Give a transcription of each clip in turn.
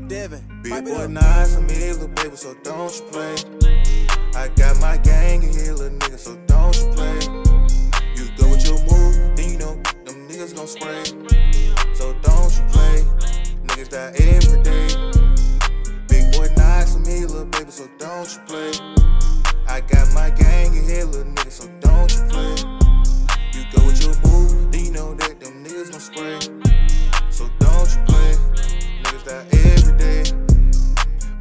Big boy nice, I'm here, little baby, so don't you play. I got my gang in here, little nigga, so don't you play. You go with your move, then you know them niggas gon' spray. So don't you play, niggas die every day. Big boy nice, I'm here, little baby, so don't you play. I got my gang in here, little nigga, so don't you play. You go with your move, then you know that them niggas gon' spray. So don't you play, niggas die every day.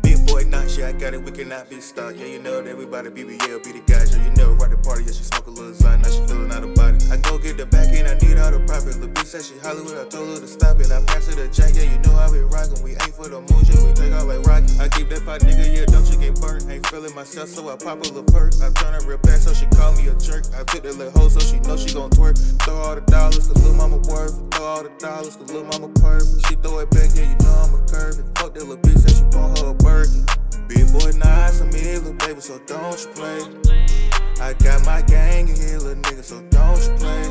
Big boy not shit, I got it, we cannot be stopped. Yeah, you know that everybody BBL, be the guys. Yeah, you know, rock the party, yeah, she smoke a little zine, now she feeling out of body. I go get the back end, I need all the profit. Lil' bitch said she Hollywood, I told her to stop it. I pass her the jack, yeah, you know how we rockin'. We aim for the moon, yeah, we take off like rocket. I keep that fight, nigga, yeah, don't you get burnt. Ain't feeling myself, so I pop a little perk. I turn her real bad, so she call me a jerk. I took that little hoe, so she know she gon' twerk. Throw all the dollars, cause lil' mama worth. Throw all the dollars, cause lil' mama perfect. She throw it back, yeah, you know I'm a curve. Fuck that little bitch, said she want her a Birkin. Big boy nice, I'm here, little baby, so don't you play. I got my gang in here, little nigga, so don't you play.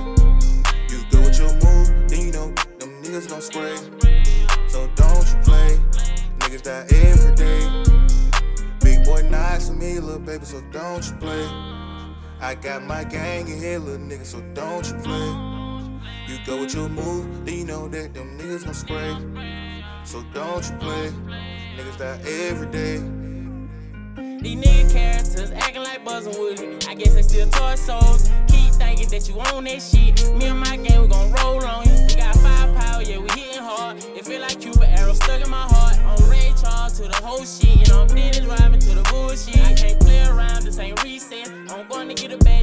You go with your move, then you know them niggas gon' spray. So don't you play, niggas die every day. Big boy nice, I'm here, little baby, so don't you play. I got my gang in here, little nigga, so don't you play. You go with your move, then you know that them niggas gon' spray. So don't you play, niggas die every day. These nigga characters acting like buzzing with it. I guess they still toy souls. Keep thinking that you own that shit. Me and my gang, we gon' roll on you. We got firepower, yeah, we hitting hard. It feel like Cuban arrow stuck in my heart. On Ray Charles to the whole shit. And I'm Dennis driving to the bullshit. I can't play around, this ain't reset. I'm going to get a bag.